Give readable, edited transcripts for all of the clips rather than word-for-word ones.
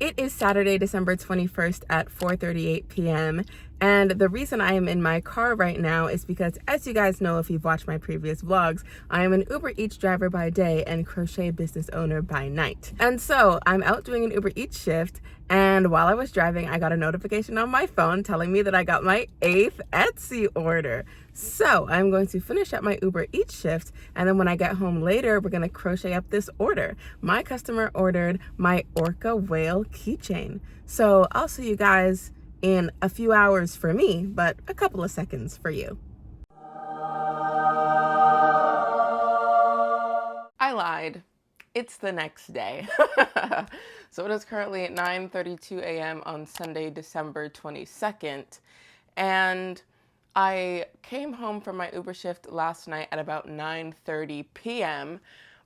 It is Saturday, December 21st at 4:38 p.m. And the reason I am in my car right now is because, as you guys know, if you've watched my previous vlogs, I am an Uber Eats driver by day and crochet business owner by night. And so I'm out doing an Uber Eats shift, and while I was driving, I got a notification on my phone telling me that I got my 8th Etsy order. So I'm going to finish up my Uber Eats shift, and then when I get home later, we're gonna crochet up this order. My customer ordered my orca whale keychain. So I'll see you guys in a few hours for me, but a couple of seconds for you. I lied. It's the next day. So it is currently at 9:32 a.m. on Sunday, December 22nd. And I came home from my Uber shift last night at about 9:30 p.m.,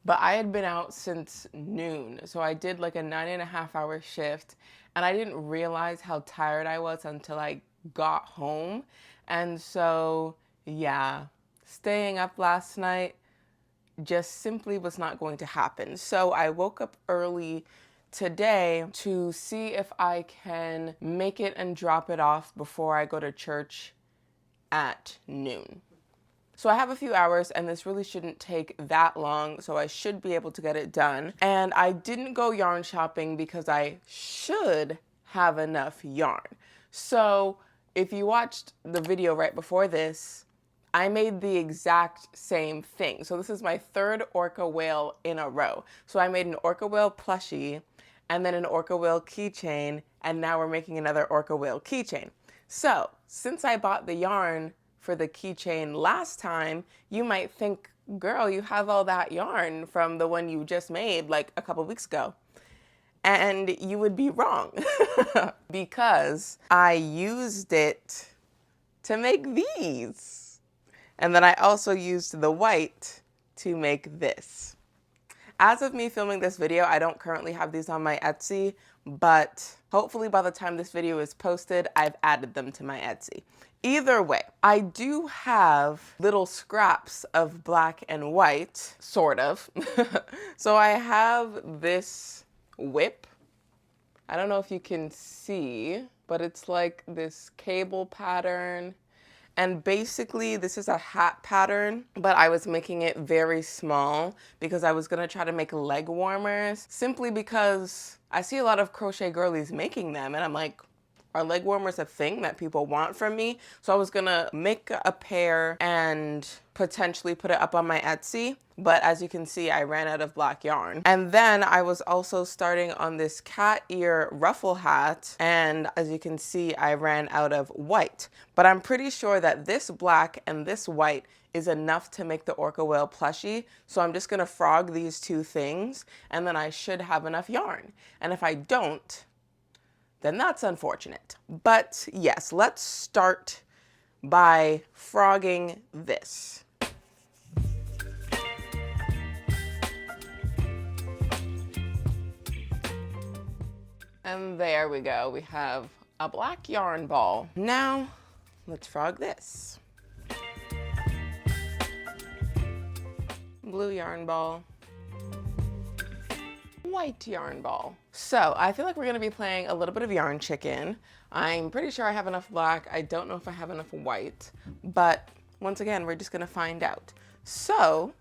but I had been out since noon. So I did like a 9.5-hour shift, and I didn't realize how tired I was until I got home. And so, yeah, staying up last night just simply was not going to happen. So I woke up early today to see if I can make it and drop it off before I go to church at noon. So I have a few hours, and this really shouldn't take that long, so I should be able to get it done. And I didn't go yarn shopping because I should have enough yarn. So if you watched the video right before this, I made the exact same thing. So this is my third orca whale in a row. So I made an orca whale plushie, and then an orca whale keychain, and now we're making another orca whale keychain. So since I bought the yarn for the keychain last time, you might think, girl, you have all that yarn from the one you just made like a couple weeks ago. And you would be wrong because I used it to make these. And then I also used the white to make this. As of me filming this video, I don't currently have these on my Etsy, but hopefully by the time this video is posted, I've added them to my Etsy. Either way, I do have little scraps of black and white, sort of. So I have this whip. I don't know if you can see, but it's like this cable pattern. And basically this is a hat pattern, but I was making it very small because I was gonna try to make leg warmers, simply because I see a lot of crochet girlies making them, and I'm like, are leg warmers a thing that people want from me? So I was gonna make a pair and potentially put it up on my Etsy, but as you can see, I ran out of black yarn. And then I was also starting on this cat ear ruffle hat, and as you can see, I ran out of white. But I'm pretty sure that this black and this white is enough to make the orca whale plushie. So I'm just gonna frog these two things, and then I should have enough yarn. And if I don't, then that's unfortunate. But yes, let's start by frogging this. And there we go. We have a black yarn ball. Now, let's frog this. Blue yarn ball. White yarn ball. So I feel like we're gonna be playing a little bit of yarn chicken. I'm pretty sure I have enough black. I don't know if I have enough white, but once again, we're just gonna find out. So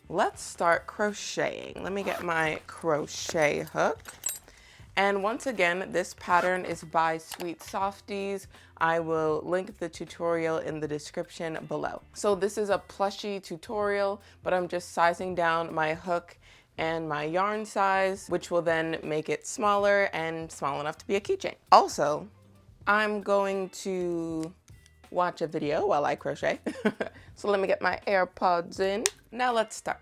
let's start crocheting. Let me get my crochet hook. And once again, this pattern is by Sweet Softies. I will link the tutorial in the description below. So this is a plushie tutorial, but I'm just sizing down my hook and my yarn size, which will then make it smaller and small enough to be a keychain. Also, I'm going to watch a video while I crochet. So let me get my AirPods in. Now let's start.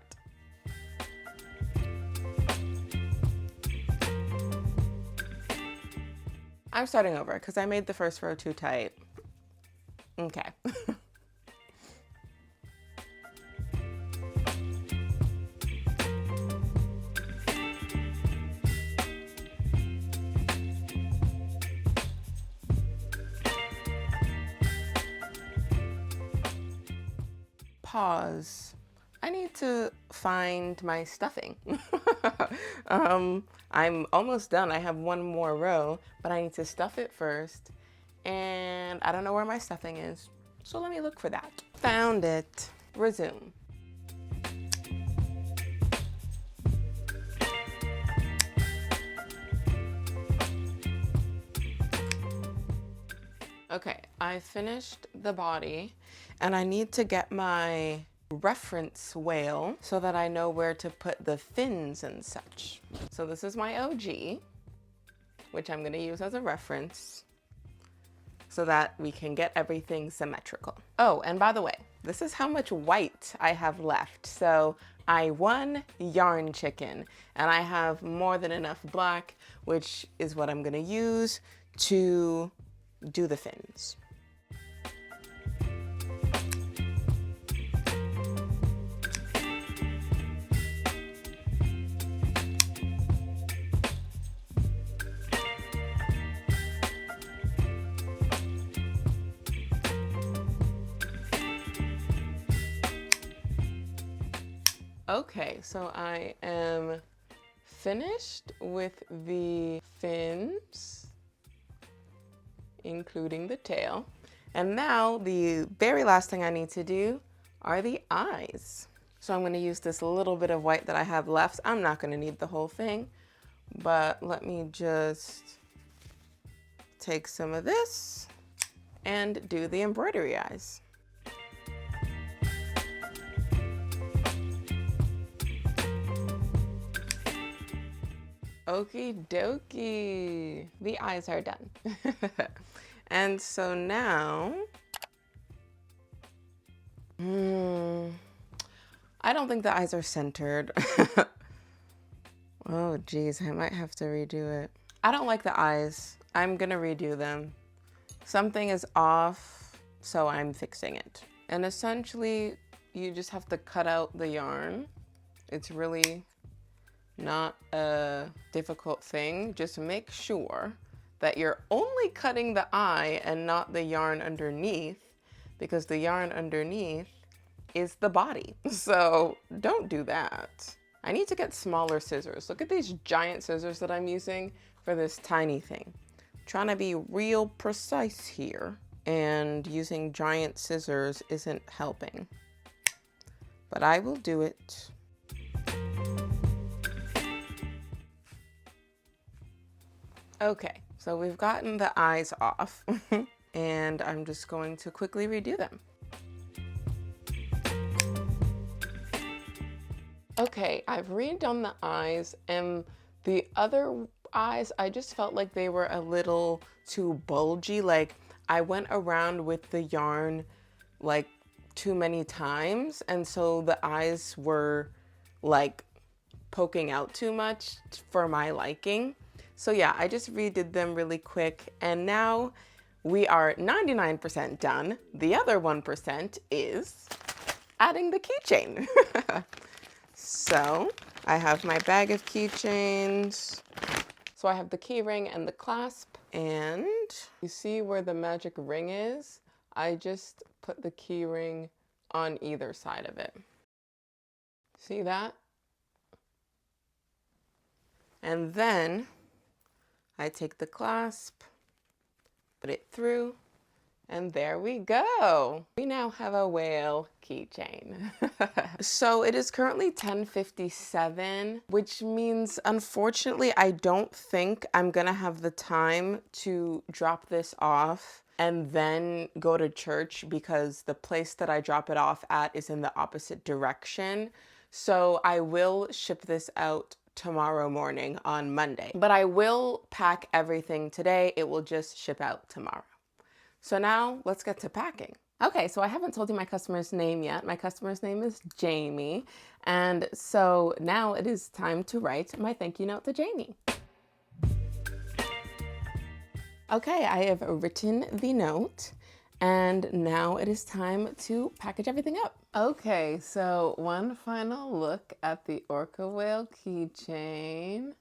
I'm starting over because I made the first row too tight. Okay. Pause. I need to find my stuffing. I'm almost done. I have one more row, but I need to stuff it first. And I don't know where my stuffing is, so let me look for that. Found it. Resume. Okay, I finished the body and I need to get my reference whale so that I know where to put the fins and such. So this is my OG, which I'm gonna use as a reference so that we can get everything symmetrical. Oh, and by the way, this is how much white I have left. So I won yarn chicken and I have more than enough black, which is what I'm gonna use to do the fins. Okay, so I am finished with the fins, including the tail. And now the very last thing I need to do are the eyes. So I'm gonna use this little bit of white that I have left. I'm not gonna need the whole thing, but let me just take some of this and do the embroidery eyes. Okie dokie, the eyes are done. And so now, I don't think the eyes are centered. Oh geez, I might have to redo it. I don't like the eyes. I'm gonna redo them. Something is off, so I'm fixing it. And essentially, you just have to cut out the yarn. It's really not a difficult thing. Just make sure that you're only cutting the eye and not the yarn underneath, because the yarn underneath is the body. So don't do that. I need to get smaller scissors. Look at these giant scissors that I'm using for this tiny thing. I'm trying to be real precise here, and using giant scissors isn't helping. But I will do it. Okay, so we've gotten the eyes off and I'm just going to quickly redo them. Okay, I've redone the eyes, and the other eyes, I just felt like they were a little too bulgy. Like I went around with the yarn like too many times, and so the eyes were like poking out too much for my liking. So yeah, I just redid them really quick, and now we are 99% done. The other 1% is adding the keychain. So I have my bag of keychains. So I have the key ring and the clasp, and you see where the magic ring is? I just put the key ring on either side of it. See that? And then I take the clasp, put it through, and there we go. We now have a whale keychain. So it is currently 10:57, which means unfortunately I don't think I'm gonna have the time to drop this off and then go to church, because the place that I drop it off at is in the opposite direction. So I will ship this out tomorrow morning on Monday, but I will pack everything today. It will just ship out tomorrow. So now let's get to packing. Okay, so I haven't told you my customer's name yet. My customer's name is Jamie. And so now it is time to write my thank you note to Jamie. Okay, I have written the note, and now it is time to package everything up. Okay, so one final look at the orca whale keychain.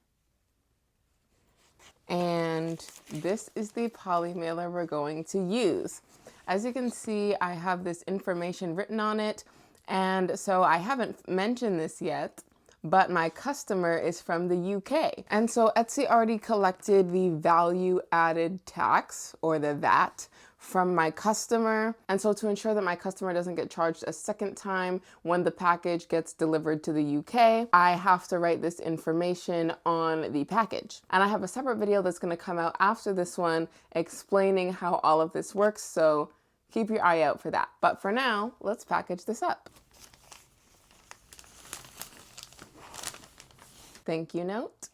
And this is the poly mailer we're going to use. As you can see, I have this information written on it, and so I haven't mentioned this yet, but my customer is from the UK. And so Etsy already collected the value added tax, or the VAT, from my customer. And so to ensure that my customer doesn't get charged a second time when the package gets delivered to the UK, I have to write this information on the package. And I have a separate video that's gonna come out after this one explaining how all of this works, so keep your eye out for that. But for now, let's package this up. Thank you note.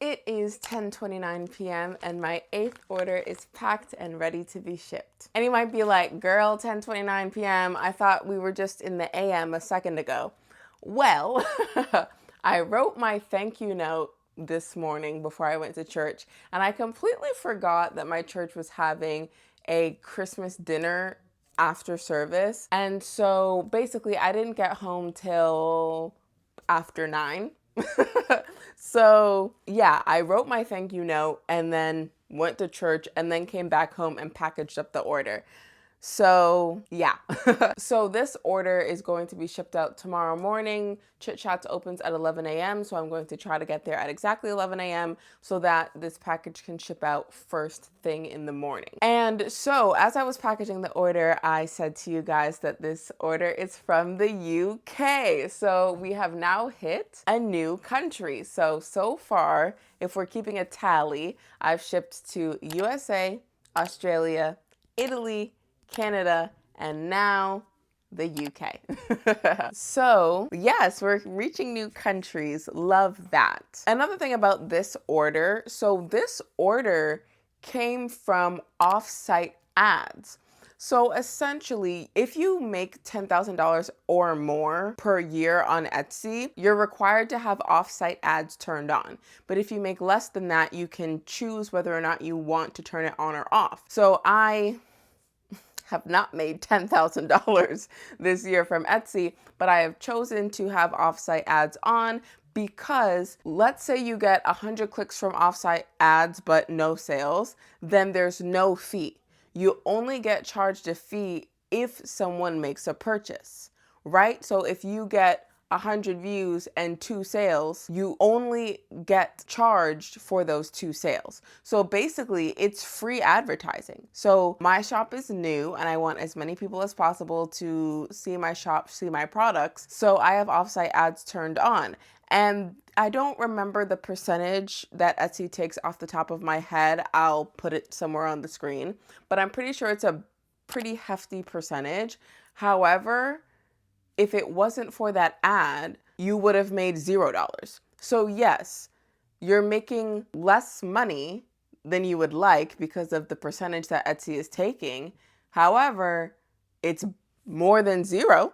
It is 10:29 p.m. and my 8th order is packed and ready to be shipped. And you might be like, girl, 10:29 p.m. I thought we were just in the AM a second ago. Well, I wrote my thank you note this morning before I went to church, and I completely forgot that my church was having a Christmas dinner after service. And so basically I didn't get home till after 9. So yeah, I wrote my thank you note and then went to church and then came back home and packaged up the order. So yeah, so this order is going to be shipped out tomorrow morning. Chit Chats opens at 11 a.m. So I'm going to try to get there at exactly 11 a.m. so that this package can ship out first thing in the morning. And so as I was packaging the order, I said to you guys that this order is from the UK. So we have now hit a new country. So far, if we're keeping a tally, I've shipped to USA, Australia, Italy, Canada, and now the UK. So yes, we're reaching new countries. Love that. Another thing about this order, so this order came from Offsite ads. So essentially, if you make $10,000 or more per year on Etsy, you're required to have Offsite ads turned on. But if you make less than that, you can choose whether or not you want to turn it on or off. So I have not made $10,000 this year from Etsy, but I have chosen to have Offsite ads on because let's say you get 100 clicks from Offsite ads but no sales, then there's no fee. You only get charged a fee if someone makes a purchase, right? So if you get 100 views and 2 sales, you only get charged for those 2 sales. So basically it's free advertising. So my shop is new and I want as many people as possible to see my shop, see my products. So I have Offsite ads turned on. And I don't remember the percentage that Etsy takes off the top of my head. I'll put it somewhere on the screen, but I'm pretty sure it's a pretty hefty percentage. However, if it wasn't for that ad, you would have made $0. So yes, you're making less money than you would like because of the percentage that Etsy is taking. However, it's more than zero.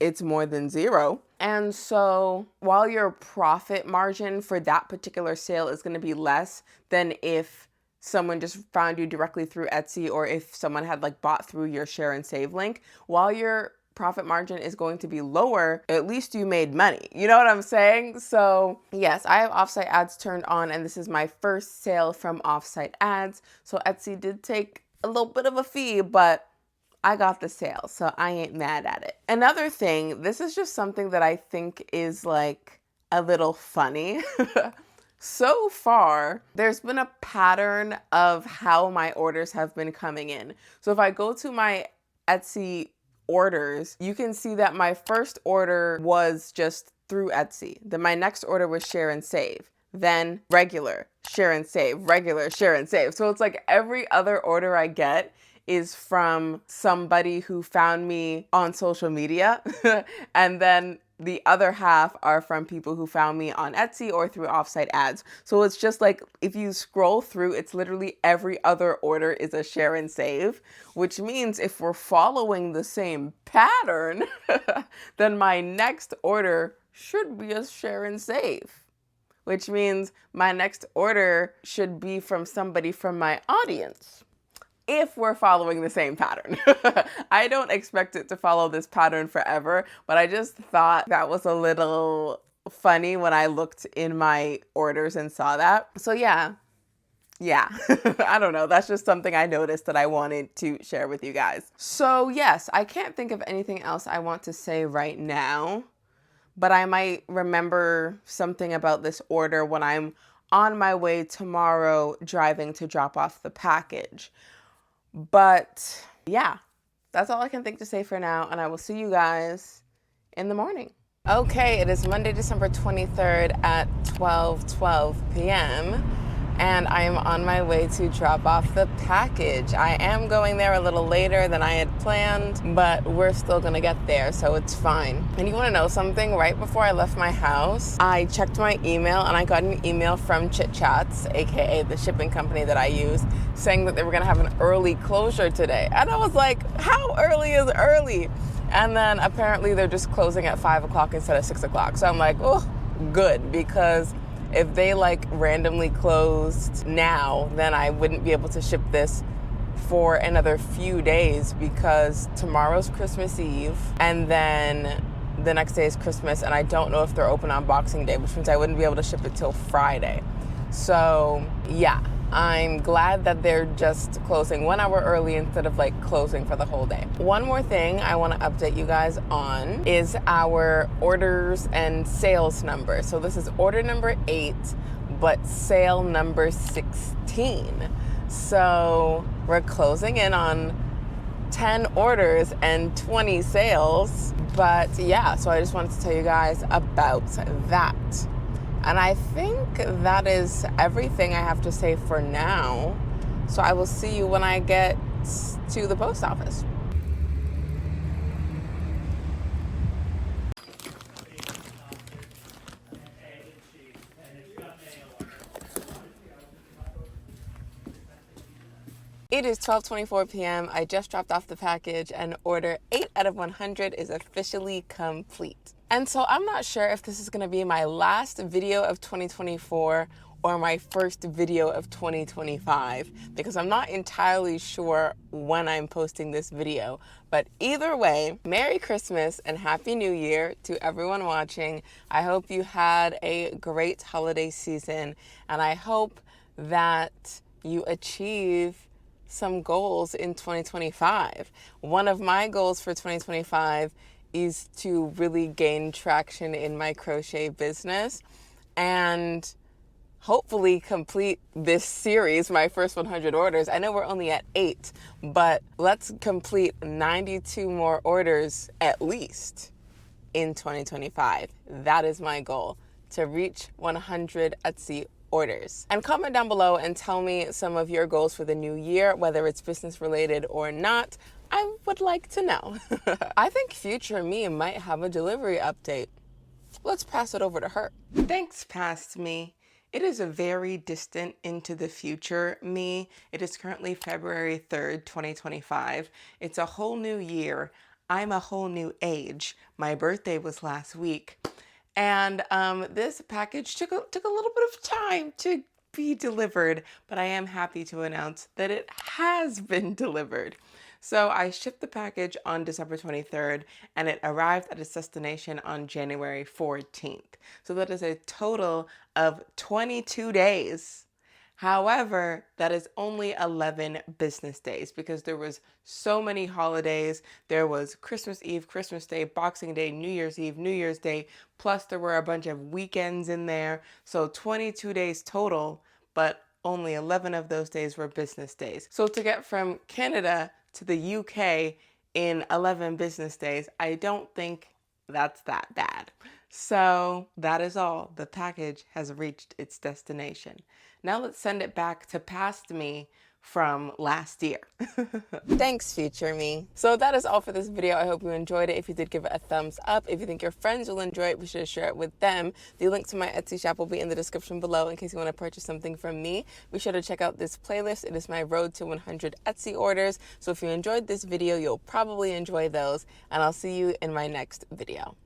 It's more than zero. And so while your profit margin for that particular sale is going to be less than if someone just found you directly through Etsy or if someone had like bought through your share and save link, while your profit margin is going to be lower, at least you made money. You know what I'm saying? So yes, I have Offsite ads turned on and this is my first sale from Offsite ads. So Etsy did take a little bit of a fee, but I got the sale, so I ain't mad at it. Another thing, this is just something that I think is like a little funny. So far, there's been a pattern of how my orders have been coming in. So if I go to my Etsy orders, you can see that my first order was just through Etsy. Then my next order was share and save. Then regular, share and save, regular, share and save. So it's like every other order I get is from somebody who found me on social media. And then the other half are from people who found me on Etsy or through Offsite ads. So it's just like, if you scroll through, it's literally every other order is a share and save, which means if we're following the same pattern, then my next order should be a share and save, which means my next order should be from somebody from my audience. if we're following the same pattern. I don't expect it to follow this pattern forever, but I just thought that was a little funny when I looked in my orders and saw that. So yeah, I don't know. That's just something I noticed that I wanted to share with you guys. So yes, I can't think of anything else I want to say right now, but I might remember something about this order when I'm on my way tomorrow driving to drop off the package. But yeah, that's all I can think to say for now, and I will see you guys in the morning. Okay, it is Monday, December 23rd at 12:12 p.m. and I am on my way to drop off the package. I am going there a little later than I had planned, but we're still gonna get there, so it's fine. And you wanna know something? Right before I left my house, I checked my email and I got an email from Chit Chats, aka the shipping company that I use, saying that they were gonna have an early closure today. And I was like, how early is early? And then apparently they're just closing at 5 o'clock instead of 6 o'clock. So I'm like, oh, good, because if they like randomly closed now, then I wouldn't be able to ship this for another few days, because tomorrow's Christmas Eve and then the next day is Christmas, and I don't know if they're open on Boxing Day, which means I wouldn't be able to ship it till Friday. So yeah, I'm glad that they're just closing 1 hour early instead of like closing for the whole day. One more thing I want to update you guys on is our orders and sales number. So this is order number 8, but sale number 16. So we're closing in on 10 orders and 20 sales. But yeah, so I just wanted to tell you guys about that. And I think that is everything I have to say for now. So I will see you when I get to the post office. It is 12:24 p.m. I just dropped off the package, and order 8 out of 100 is officially complete. And so I'm not sure if this is going to be my last video of 2024 or my first video of 2025, because I'm not entirely sure when I'm posting this video. But either way, Merry Christmas and Happy New Year to everyone watching. I hope you had a great holiday season, and I hope that you achieve some goals in 2025. One of my goals for 2025 is to really gain traction in my crochet business and hopefully complete this series, my first 100 orders. I know we're only at 8, but let's complete 92 more orders at least in 2025. That is my goal, to reach 100 Etsy orders. And comment down below and tell me some of your goals for the new year, whether it's business related or not. I would like to know. I think future me might have a delivery update. Let's pass it over to her. Thanks, past me. It is a very distant into the future me. It is currently February 3rd, 2025. It's a whole new year. I'm a whole new age. My birthday was last week. And this package took a little bit of time to be delivered, but I am happy to announce that it has been delivered. So I shipped the package on December 23rd, and it arrived at its destination on January 14th. So that is a total of 22 days. However, that is only 11 business days, because there was so many holidays. There was Christmas Eve, Christmas Day, Boxing Day, New Year's Eve, New Year's Day, plus there were a bunch of weekends in there. So 22 days total, but only 11 of those days were business days. So to get from Canada to the UK in 11 business days, I don't think that's that bad. So that is all. The package has reached its destination. Now let's send it back to past me from last year. Thanks, future me. So that is all for this video. I hope you enjoyed it. If you did, give it a thumbs up. If you think your friends will enjoy it, be sure to share it with them. The link to my Etsy shop will be in the description below in case you want to purchase something from me. Be sure to check out this playlist. It is my road to 100 Etsy orders. So if you enjoyed this video, you'll probably enjoy those, and I'll see you in my next video.